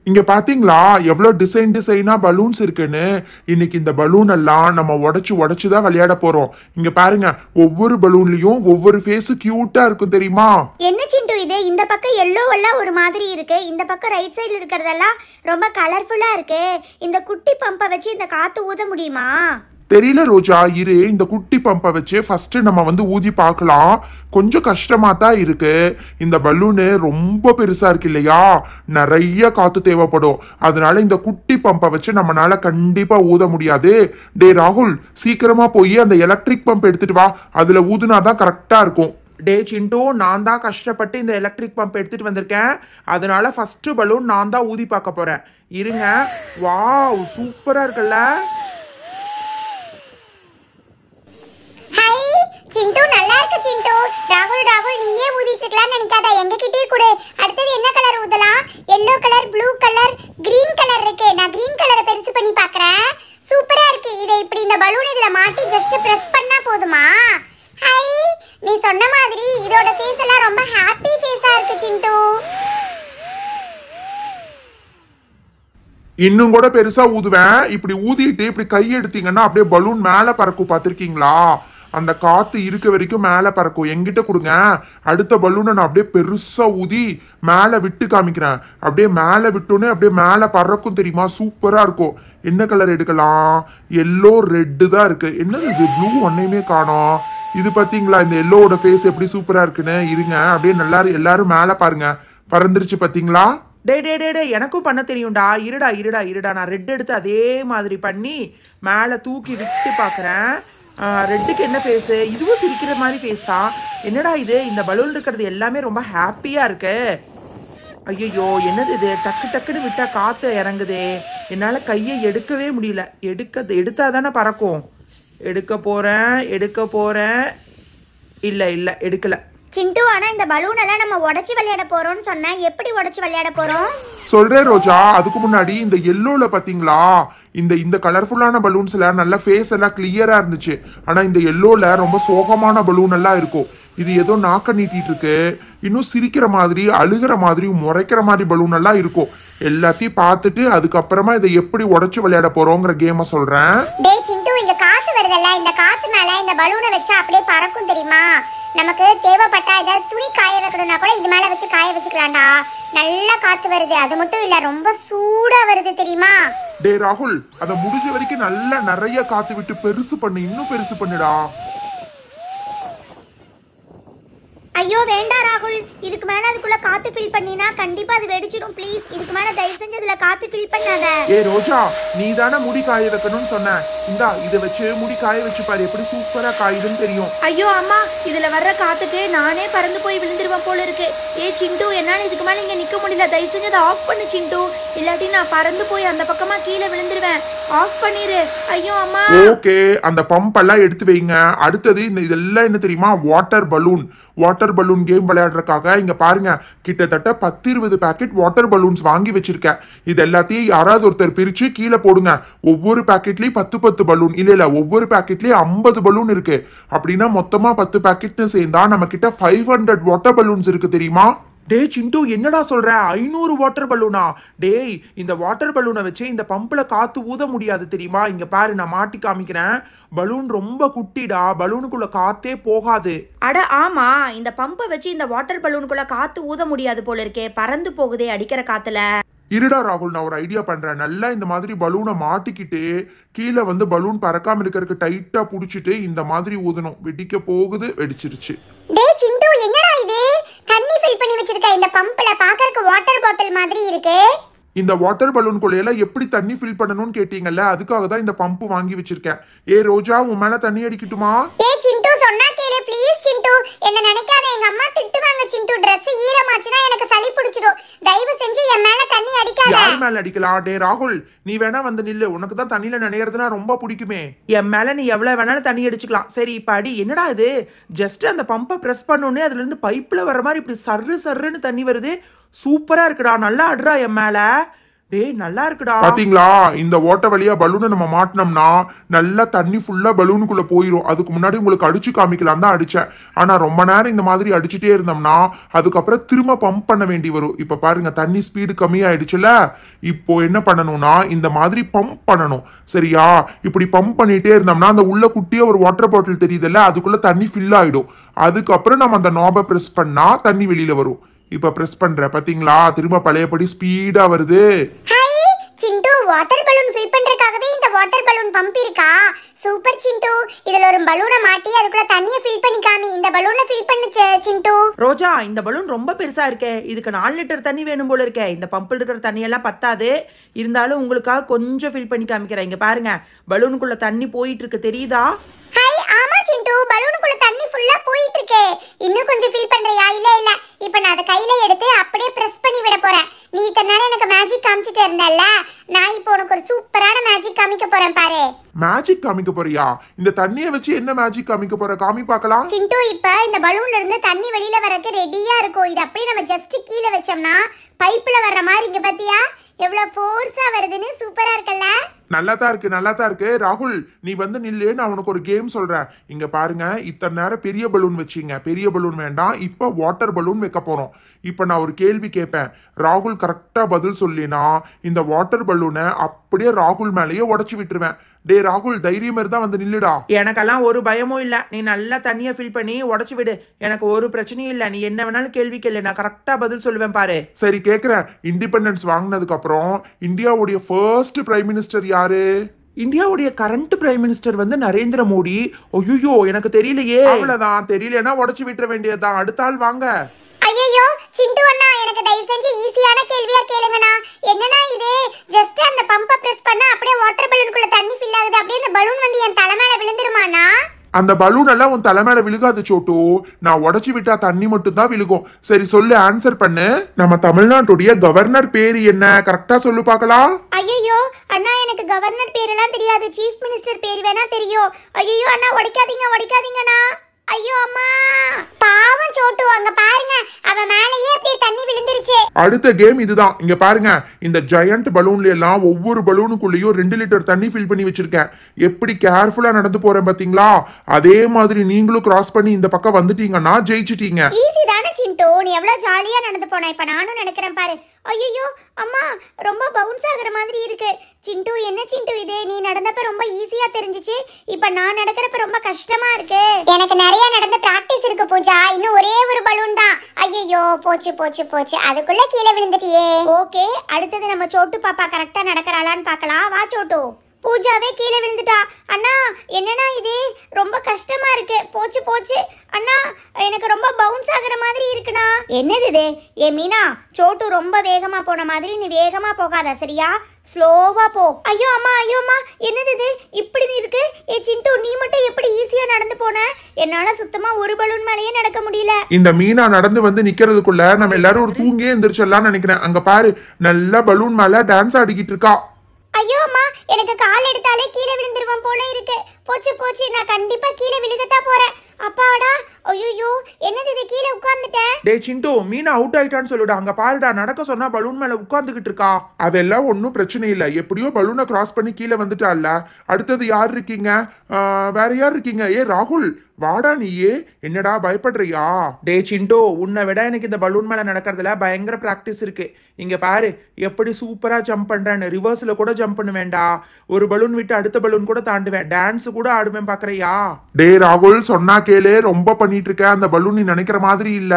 இங்க பாத்தீங்களா எவ்வளவு டிசைனா பலூன்ஸ் இருக்குன்னு. இன்னைக்கு இந்த பலூன் எல்லாம் நம்ம உடைச்சு தான் விளையாட போறோம். இங்க பாருங்க, ஒவ்வொரு பலூன்லயும் ஒவ்வொரு ஃபேஸ் கியூட்டா இருக்கும் தெரியுமா? என்ன சிண்டு இது? இந்த பக்கம் எல்லோ எல்லாம் ஒரு மாதிரி இருக்கு, இந்த பக்கம் ரைட் சைடுல இருக்கிறதெல்லாம் ரொம்ப கலர்ஃபுல்லா இருக்கு. இந்த குட்டி பம்பை வச்சு இந்த காத்து ஊத முடியுமா? தெரியல ரோஜா, இரு இந்த குட்டி பம்பை வச்சு ஃபர்ஸ்ட் நம்ம வந்து ஊதி பார்க்கலாம். கொஞ்சம் கஷ்டமா தான் இருக்கு. இந்த பலூனு ரொம்ப பெருசா இருக்கு இல்லையா, நிறைய காத்து தேவைப்படும். அதனால இந்த குட்டி பம்பை வச்சு நம்மளால கண்டிப்பா ஊத முடியாது. டே ராகுல், சீக்கிரமா போய் அந்த எலக்ட்ரிக் பம்ப் எடுத்துட்டு வா, அதுல ஊதுனாதான் கரெக்டா இருக்கும். டே சிண்டு, நான் தான் கஷ்டப்பட்டு இந்த எலக்ட்ரிக் பம்ப் எடுத்துட்டு வந்திருக்கேன். அதனால ஃபர்ஸ்ட் பலூன் நான் தான் ஊதி பார்க்க போறேன். இருங்க. வாவ், சூப்பரா இருக்குல்ல? சிண்டு நல்லா இருக்கு சிண்டு. ராகுல் நீயே ஊதிட்டு இருக்கலாம்னு நினைக்காத, எங்க கிட்டே கொடு. அடுத்தது என்ன கலர் ஊதலாம்? Yellow colour, blue colour, green colour இருக்கு. நான் கிரீன் கலரை பெருசு பண்ணி பார்க்கறேன். சூப்பரா இருக்கு. இதை இப்படி இந்த பலூன் இதுல மாட்டி ஜஸ்ட் பிரஸ் பண்ணா போதுமா? ஹை, நீ சொன்ன மாதிரி இதோட ஃபேஸ் எல்லாம் ரொம்ப ஹாப்பி ஃபேஸா இருக்கு சிண்டு. இன்னும் கூட பெருசா ஊதுவேன். இப்படி ஊதிட்டு இப்படி கை எடுத்தீங்கன்னா அப்படியே பலூன் மேல பறக்கும். பார்த்திருக்கீங்களா? அந்த காத்து இருக்க வரைக்கும் மேல பறக்கும். எங்கிட்ட கொடுங்க. அடுத்த பலூனை நான் அப்படியே பெருசா ஊதி மேல விட்டு காமிக்கிறேன். அப்படியே மேல விட்டோன்னே அப்படியே மேல பறக்கும் தெரியுமா? சூப்பரா இருக்கும். என்ன கலர் எடுக்கலாம்? எல்லோ ரெட்டு தான் இருக்கு. என்னது இது, ப்ளூ ஒன்னையுமே காணோம். இது பாத்தீங்களா இந்த எல்லோவோட ஃபேஸ் எப்படி சூப்பரா இருக்குன்னு? இருங்க, அப்படியே நல்லா எல்லாரும் மேல பாருங்க, பறந்துருச்சு பாத்தீங்களா? டே எனக்கும் பண்ண தெரியும்டா. இருடா நான் ரெட் எடுத்து அதே மாதிரி பண்ணி மேலே தூக்கி விட்டு பார்க்குறேன். ரெட்டுக்கு என்ன ஃபேஸு? இதுவும் சிரிக்கிற மாதிரி ஃபேஸ் தான். என்னடா இது, இந்த பலூன் இருக்கிறது எல்லாமே ரொம்ப ஹாப்பியாக இருக்கு. ஐயோ, என்னது இது, டக்குன்னு விட்டால் காற்று இறங்குதே. என்னால் கையை எடுக்கவே முடியல. எடுத்தால் தானே பறக்கும். எடுக்க போகிறேன். இல்லை எடுக்கலை. சிண்டு, ஆனா இந்த பலூன் எல்லாம் நம்ம உடைச்சு விளையாட போறோம்னு சொன்னா, எப்படி உடைச்சு விளையாட போறோம்? சொல்றேன் ரோஜா. அதுக்கு முன்னாடி இந்த எல்லோல பாத்தீங்களா, இந்த கலர்ஃபுல்லான பலூன்ஸ்ல நல்ல ஃபேஸ் எல்லாம் கிளியரா இருந்துச்சு. ஆனா இந்த எல்லோல ரொம்ப சோகமான பலூன் எல்லாம் இருக்கும். இது ஏதோ நாக்க நீட்டிட்டு இருக்கு. இன்னும் சிரிக்கிற மாதிரி, அழுகிற மாதிரி, முறைக்கிற மாதிரி பலூன் எல்லாம் இருக்கும். எல்லாத்தையும் பார்த்துட்டு அதுக்கப்புறமா இதை எப்படி உடைச்சு விளையாட போறோங்கிற கேம சொல்றேன். டேய் சிண்டு, இங்க காத்து வருதல்ல, இந்த காத்துனால இந்த பலூனை வச்சா அப்படியே பறக்கும் தெரியுமா? நமக்கு தேவைப்பட்டா ஏதாவது துணி காய வைக்கணும்னா கூட இது மேல வச்சு காய வச்சுக்கலாம்டா. நல்லா காத்து வருது. அது மட்டும் இல்ல, ரொம்ப சூடா வருது தெரியுமா? டே ராகுல், அதை முடிஞ்ச வரைக்கும் நல்லா நிறைய காத்து விட்டு பெருசு பண்ணு, இன்னும் பெருசு பண்ணுடா. ஐயோ வேண்டாம் ராகுல், இதுக்கு மேல அதுக்குள்ள காத்து ஃபில் பண்ணினா கண்டிப்பா அது வெடிச்சிடும். ப்ளீஸ், இதுக்கு மேல தயவு செஞ்சு அதுல காத்து ஃபில் பண்ணாத. ஏ ரோஜா, நீ தானே முடி காய வைக்கணும்னு சொன்ன. இந்தா இதை வச்சு முடி காய வச்சு பாரு, எப்படி சூப்பரா காயுதுன்னு தெரியும். ஐயோ அம்மா, இதுல வர்ற காத்துக்கு நானே பறந்து போய் விழுந்துருவேன் போல இருக்கு. ஏ சிண்டு, என்னால இதுக்கு மேல இங்க நிக்க முடியல. தயவு செஞ்சு அதை ஆஃப் பண்ணு சிண்டு, இல்லாட்டி நான் பறந்து போய் அந்த பக்கமா கீழே விழுந்துருவேன். ஆஃப் பண்ணிரு. ஐயோ அம்மா. ஓகே, அந்த பம்ப் எல்லாம் எடுத்து வைங்க. அடுத்தது இதெல்லாம் என்ன தெரியுமா? வாட்டர் பலூன் கேம் விளையாடுறதுக்காக இங்க பாருங்க, கிட்டத்தட்ட 10-20 பேக்கெட் வாட்டர் பலூன்ஸ் வாங்கி வச்சிருக்கேன். இது எல்லாத்தையும் யாராவது ஒருத்தர் பிரிச்சு கீழே போடுங்க. ஒவ்வொரு பேக்கெட்லயும் 10 பலூன் இல்ல, ஒவ்வொரு பேக்கெட்லயும் 50 பலூன் இருக்கு. அப்படின்னா மொத்தமா 10 பேக்கெட்னு சேர்ந்தா நம்ம கிட்ட 500 வாட்டர் பலூன்ஸ் இருக்கு தெரியுமா? டே சிண்டு, என்னடா சொல்ற? 500 வாட்டர் பலூனா? டேய், இந்த வாட்டர் பலூனை வச்சு இந்த பம்பில் காத்து ஊத முடியாது தெரியுமா? இங்க பாரு, நான் மாட்டி காமிக்கிறேன். பலூன் ரொம்ப குட்டிடா, பலூனுக்குள்ள காத்தே போகாது. அட ஆமா, இந்த பம்பை வச்சு இந்த வாட்டர் பலூனுக்குள்ள காத்து ஊத முடியாது போல இருக்கே. பறந்து போகுதே அடிக்கிற காத்துல. இருடா ராகுல், நான் ஒரு ஐடியா பண்றேன். நல்லா இந்த மாதிரி பலூனை மாட்டிக்கிட்டு கீழே வந்து பலூன் பறக்காம இருக்கிறதுக்கு டைட்டா புடிச்சிட்டு இந்த மாதிரி ஊதணும். வெடிக்க போகுது, வெடிச்சிருச்சு. டேய் சிண்டு, என்னடா இது? தண்ணி ஃபில் பண்ணி வச்சிருக்க இந்த பம்ப்ல, பார்க்கறதுக்கு வாட்டர் பாட்டில் மாதிரி இருக்கு. இந்த வாட்டர் பலூன் குள்ளையில எப்படி தண்ணி ஃபில் பண்ணணும்னு கேட்டீங்கல்ல, அதுக்காக தான் இந்த பம்ப் வாங்கி வச்சிருக்கேன். ஏ ரோஜா, உன் மேல தண்ணி அடிக்கட்டுமா? ஏ சிண்டு, சொன்னா கேளு ப்ளீஸ் சிண்டு. என்ன நினைக்காத, எங்க அம்மா திட்டுவாங்க சிண்டு. Dress ஈரமாச்சுனா எனக்கு சளி பிடிச்சிடும். தயவு செஞ்சு என் மேல தண்ணி அடிக்காத. யார் மேல அடிக்கலாம்? டே ராகுல், நீ வேணா வந்து நில்லு. உனக்கு தான் தண்ணியில நனையறதுனா ரொம்ப பிடிக்குமே. என் மேல நீ எவ்வளவு வேணாலும் தண்ணி அடிச்சுக்கலாம். சரி, இப்ப அடி. என்னடா இது, ஜஸ்ட் அந்த பம்பை பிரஸ் பண்ணோன்னே அதுல இருந்து பைப்ல வர மாதிரி இப்படி சர்ருன்னு தண்ணி வருது. சூப்பரா இருக்குடா, நல்லா அடுறா என் மேல. டேய் நல்லா இருக்குடா. பாத்தீங்களா, இந்த ஓட்ட வழியா பலூனை நம்ம மாட்டினோம்னா நல்லா தண்ணி ஃபுல்லா பலூனுக்குள்ள போயிரும். அதுக்கு முன்னாடி உங்களுக்கு அடிச்சு காமிக்கலாம் தான் அடிச்சேன். ஆனா ரொம்ப நேரம் இந்த மாதிரி அடிச்சுட்டே இருந்தோம்னா அதுக்கப்புறம் திரும்ப பம்ப் பண்ண வேண்டி வரும். இப்ப பாருங்க தண்ணி ஸ்பீடு கம்மியாயிடுச்சுல. இப்போ என்ன பண்ணணும்னா இந்த மாதிரி பம்ப் பண்ணணும். சரியா? இப்படி பம்ப் பண்ணிட்டே இருந்தோம்னா அந்த உள்ள குட்டியா ஒரு வாட்டர் பாட்டில் தெரியுதுல்ல, அதுக்குள்ள தண்ணி ஃபில் ஆயிடும். அதுக்கப்புறம் நம்ம அந்த நாபை பிரஸ் பண்ணா தண்ணி வெளியில வரும். இப்ப பிரஸ் பண்ற பாத்தீங்களா, திரும்ப பழையபடி ஸ்பீடா வருது. ஹாய் சிண்டு, வாட்டர் பலூன் ஃபில் பண்றதுக்காகவே இந்த வாட்டர் பலூன் பம்ப் இருக்கா? சூப்பர் சிண்டு. இதுல ஒரு பலூனை மாட்டி அதுக்குள்ள தண்ணியை ஃபில் பண்ணி காமி. இந்த பலூன்ல ஃபில் பண்ணு சிண்டு. ரோஜா, இந்த பலூன் ரொம்ப பெருசா இருக்கே, இதுக்கு 4 லிட்டர் தண்ணி வேணும் போல இருக்கே. இந்த பம்பில் இருக்கிற தண்ணியெல்லாம் பத்தாது. இருந்தாலும் உங்களுக்காக கொஞ்சம் ஃபில் பண்ணி காமிக்கிறேன். இங்க பாருங்க, பலூனுக்குள்ள தண்ணி போயிட்டு இருக்கு, தெரியுதா? ஹாய், ஆமா சிண்டு, பலூனுக்குள்ள தண்ணி ஃபுல்லா போயிட்டு இருக்கு. இன்னும் கொஞ்சம் ஃபில் பண்றியா? இல்ல இப்போ நான் அதை கையில எடுத்து அப்படியே பிரஸ் பண்ணி விட போறேன். நீ இத்தனை நேரம் எனக்கு மேஜிக் காமிச்சிட்டு இருந்தல்ல, நான் இப்போ உனக்கு ஒரு சூப்பரான மேஜிக் காமிக்க போறேன் பாரு. மேஜிக் காமிக்க போறியா? இந்த தண்ணியை வச்சு என்ன மேஜிக் காமிக்க போற? காமி பார்க்கலாம். சிண்டு, இப்ப இந்த பலூன்ல இருந்து தண்ணி வெளியில வரக்கு ரெடியா இருக்கும். இது அப்படியே நம்ம ஜஸ்ட் கீழே வச்சோம்னா பைப்ல வர்ற மாதிரி இங்க பாத்தியா எவ்வளவு ஃபோர்ஸா வருதுன்னு? சூப்பரா இருக்குல்ல? நல்லா தான் இருக்கு. ராகுல், நீ வந்து நில்லு, நான் உனக்கு ஒரு கேம் சொல்றேன். இங்க பாருங்க, இத்தனை நேரம் பெரிய பலூன் வச்சீங்க. பெரிய பலூன் வேண்டாம், இப்ப வாட்டர் பலூன் வைக்க போறோம். இப்ப நான் ஒரு கேள்வி கேட்பேன். ராகுல் கரெக்டா பதில் சொல்லினா இந்த வாட்டர் பலூனை அப்படியே ராகுல் மேலேயே உடைச்சு விட்டுருவேன். டே ராகுல், தைரியம் இருந்தா வந்து நில்லுடா. எனக்கெல்லாம் ஒரு பயமும் இல்ல. நீ நல்லா தண்ணியை ஃபில் பண்ணி உடச்சு விடு, எனக்கு ஒரு பிரச்சனையும் இல்ல. நீ என்ன வேணாலும் கேள்வி கேளு, நான் கரெக்டா பதில் சொல்லுவேன் பாரு. சரி கேக்குறேன். இண்டிபெண்டன்ஸ் வாங்கினதுக்கு அப்புறம் இந்தியாவுடைய ஃபர்ஸ்ட் பிரைம் மினிஸ்டர் யாரு? இந்தியாவுடைய கரண்ட் பிரைம் மினிஸ்டர் வந்து நரேந்திர மோடி. ஐயோ, எனக்கு தெரியலையே. அவ்வளவுதான், தெரியலன்னா உடைச்சு விட்டுற வேண்டியதுதான். அடுத்த ஆள் வாங்க. ஐயோ சிண்டு அண்ணா, எனக்கு தயவு செஞ்சு ஈஸியான கேள்வியா கேளுங்கண்ணா. என்னன்னா இது ஜஸ்ட் அந்த பம்பை பிரஸ் பண்ணா அப்படியே வாட்டர் பலூனுக்குள்ள தண்ணி ஃபில் ஆகுது. அப்படியே அந்த பலூன் வந்து என் தலை மேல விழுந்துருமாண்ணா? அந்த பலூன் எல்லாம் உன் தலைமையில விழுகாது சோட்டு. நான் உடைச்சு விட்டா தண்ணி மட்டும் தான் விழுகும். சரி சொல்லு, ஆன்சர் பண்ணு. நம்ம தமிழ்நாட்டுடைய கவர்னர் பேரு என்ன? கரெக்டா சொல்லு பார்க்கலாம். ஐயோ அண்ணா, எனக்கு கவர்னர் பேரெல்லாம் தெரியாது. சீஃப் மினிஸ்டர் பேர் வேணா தெரியும். ஐயோ அண்ணா, உடைக்காதீங்கண்ணா. ஐயோ அம்மா, பாவம் சோட்டு, அங்க பாருங்க அவன் மேலேயே அப்படியே தண்ணி விழுந்துருச்சு. அடுத்த கேம் இதுதான். இங்க பாருங்க, இந்த ஜெயண்ட் பலூன்ல எல்லாம் ஒவ்வொரு பலூனுக்குள்ளேயும் 2 லிட்டர் தண்ணி ஃபில் பண்ணி வச்சிருக்கேன். எப்படி கேர்ஃபுல்லா நடந்து போறேன் பாத்தீங்களா? அதே மாதிரி நீங்களும் கிராஸ் பண்ணி இந்த பக்கம் வந்துட்டீங்கன்னா ஜெயிச்சிட்டீங்க. ஈஸி தானே சிண்டு, நீ எவ்வளவு ஜாலியா நடந்து போன. இப்ப நானும் நடக்கிறேன் பாரு. ஐயோ அம்மா, ரொம்ப பவுன்ஸ் ஆகுற மாதிரி இருக்கு. சிண்டு, என்ன சிண்டு இது? நீ நடந்தப்ப ரொம்ப ஈஸியா தெரிஞ்சிச்சு, இப்ப நான் நடக்கிறப்ப ரொம்ப கஷ்டமா இருக்கு. எனக்கு நிறைய நடந்து பிராக்டிஸ் இருக்கு பூஜா. இன்னும் ஒரே ஒரு பலூன் தான். ஐயோ, போச்சு, அதுக்குள்ள கீழே விழுந்துட்டியே. ஓகே, அடுத்தது நம்ம சோட்டு பாப்பா கரெக்டா நடக்கறாளான்னு பார்க்கலாம். வா சோட்டு. பூஜாவே கீழே விழுந்துட்டா. அண்ணா, என்னன்னா இது? ரொம்ப கஷ்டமா இருக்கு. போச்சு அண்ணா, எனக்கு ரொம்ப பவுன்ஸ் ஆகுற மாதிரி இருக்குண்ணா. என்னது இது? ஏ மீனா, சோட்டு ரொம்ப வேகமா போன மாதிரி நீ வேகமா போகாத, சரியா? ஸ்லோவா போ. ஐயோ அம்மா, என்னது இது இப்படி இருக்கு? ஏ சிண்டு, நீ மட்டும் எப்படி ஈஸியா நடந்து போன? என்னால சுத்தமா ஒரு பலூன் மேலேயே நடக்க முடியல. இந்த மீனா நடந்து வந்து நிக்கிறதுக்குள்ள நம்ம எல்லாரும் ஒரு தூங்கியே எந்திரிச்சிடலாம்னு நினைக்கிறேன். அங்க பாரு, நல்ல பலூன் மேல டான்ஸ் ஆடிக்கிட்டு இருக்கா. ஐயோ அம்மா, எனக்கு கால் எடுத்தாலே கீழே விழுந்துருவோம் போல இருக்கு. போச்சு, நான் கண்டிப்பா கீழே விழுகத்தான் போறேன். அப்பாடா, ஐயோ, என்னது இது? கீழே உட்கார்ந்துட்டேன். டே சிண்டு, மீனா அவுட் ஆயிட்டான்னு சொல்லுடா. அங்க பாருடா, நடக்க சொன்னா பலூன் மேல உட்கார்ந்துகிட்டு இருக்கா. அதெல்லாம் ஒன்றும் பிரச்சனை இல்லை. எப்படியோ பலூனை கிராஸ் பண்ணி கீழே வந்துட்டால. அடுத்தது யார் இருக்கீங்க? வேற யார் இருக்கீங்க? ஏ ராகுல், வாடா நீயே. என்னடா பயப்படுறியா? டே சிண்டு, உன்னை விட எனக்கு இந்த பலூன் மேல நடக்கிறதுல பயங்கர பிராக்டிஸ் இருக்கு. இங்க பாரு, எப்படி சூப்பரா ஜம்ப் பண்றேன்னு. ரிவர்ஸ்ல கூட ஜம்ப் பண்ணுவேன்டா. ஒரு பலூன் விட்டு அடுத்த பலூன் கூட தாண்டுவேன். டான்ஸ் கூட ஆடுவேன், பாக்குறியா? டே ராகுல், சொன்னா கேளு. ரொம்ப பண்ணிட்டு இருக்க. அந்த பலூன் நீ நினைக்கிற மாதிரி இல்ல.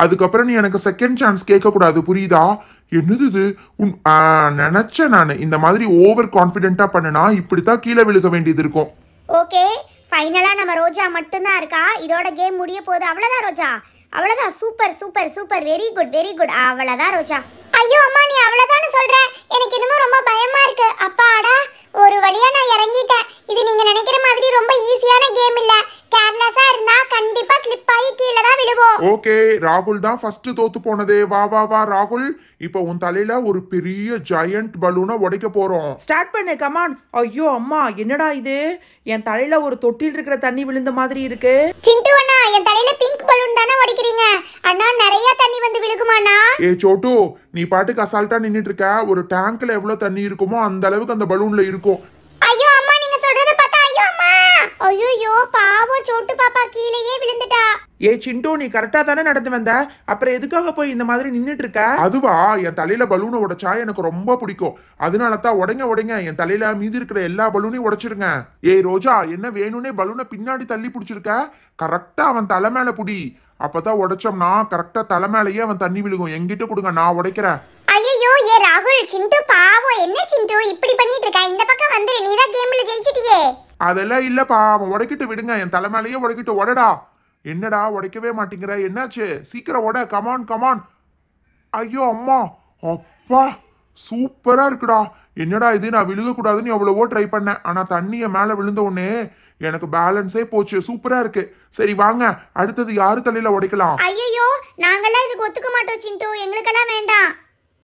அதுக்கப்புறம் நீ எனக்கு செகண்ட் சான்ஸ் கேட்க கூடாது, புரியுதா? என்னது இது? நினைச்சேன் நான் இந்த மாதிரி ஓவர் கான்பிடென்ட்டா பண்ணனா இப்படித்தான் கீழே விழுக வேண்டியது இருக்கும். ஓகே, ஃபைனலா நம்ம ரோஜா மட்டும்தான் இருக்கா. இதோட கேம் முடிய போகுது. அவ்வளவுதான் ரோஜா, அவ்வளவுதான். Super, very good. அவ்வளவுதான் ரோஜா. ஐயோ அம்மா, நீ அவ்வளவுதான்னு சொல்ற? எனக்கு இன்னமும் ரொம்ப பயமா இருக்கு. அப்பாடா, ஒரு வழியா நான் இறங்கிட்டேன். இது நீங்க நினைக்கிற மாதிரி ரொம்ப ஈஸியான கேம் இல்ல. கேர்லெஸ்ஸா இருந்தா கண்டிப்பா ஸ்லிப் ஆகி கீழே தான் விழுவோம். ஓகே ராகுல் தான் ஃபர்ஸ்ட் தோத்து போனதே. வா வா வா ராகுல், இப்போ உன் தலையில ஒரு பெரிய ஜெயண்ட் பலூனை உடைக்க போறோம். ஸ்டார்ட் பண்ணு, கமான். ஐயோ அம்மா, என்னடா இது? என் தலையில ஒரு தொட்டில் இருக்கிற தண்ணி விழுந்த மாதிரி இருக்கு. சிண்டு அண்ணா, என் தலையில பிங்க் பலூன் தானே உடைக்கிறீங்க அண்ணா? நிறைய தண்ணி வந்து விழுகுமாண்ணா? ஏ சோட்டு, நீ பாட்டுக்கு அசால்ட்டா நின்னுட்டு இருக்க. ஒரு டேங்க்ல எவ்வளவு தண்ணி இருக்குமோ அந்த அளவுக்கு அந்த பலூன்ல இருக்கும். ஐயோ அம்மா, நீங்க சொல்றத பார்த்தா ஐயோ அம்மா. ஐயோ பாவம் சோட்டு பாப்பா கீழேயே விழுந்துட்டா. ஏ சிண்டு, நீ கரெக்டா தானே நடந்து வந்த, அப்புறம் எதுக்காக போய் இந்த மாதிரி நின்னுட்டு இருக்க? அதுவா, என் தலையில பலூனை உடைச்சா எனக்கு ரொம்ப பிடிக்கும். அதனால தான் உடைங்க என் தலையில மீதி இருக்கிற எல்லா பலூனையும் உடைச்சிருங்க. ஏய் ரோஜா, என்ன வேணும்னே பலூனை பின்னாடி தள்ளி பிடிச்சிருக்க? கரெக்டா அவன் தலை மேல புடி. அப்பதான் உடைச்சோம்னா கரெக்டா தலை மேலேயே அவன் தண்ணி விழுகும். என்கிட்ட கொடுங்க, நான் உடைக்கிறேன். ஐயோ ஏ ராகுல், சிண்டு பாவம். என்ன சிண்டு இப்படி பண்ணிட்டு இருக்க? இந்த பக்கம் வந்துரு, நீ தான் கேம்ல ஜெயிச்சிட்டியே. அதெல்லாம் இல்லப்பா, அவன் உடைக்கிட்டு விடுங்க. என் தலை மேலேயே உடைக்கிட்டு உடடா. என்னடா உடைக்கவே மாட்டேங்கிற? என்னாச்சு? சீக்கிரம் உட. Come on come on. ஐயோ அம்மா, அப்பா சூப்பரா இருக்குடா. என்னடா இது, நான் விழுகக்கூடாதுன்னு எவ்வளவோ ட்ரை பண்ணேன். ஆனா தண்ணிய மேல விழுந்த உடனே எனக்கு பேலன்ஸே போச்சு. சூப்பரா இருக்கு. சரி வாங்க, அடுத்தது யாரு தலையில உடைக்கலாம்? ஐயோ நாங்கெல்லாம் இதுக்கு ஒத்துக்க மாட்டோம் சிண்டு, எங்களுக்கெல்லாம் வேண்டாம்.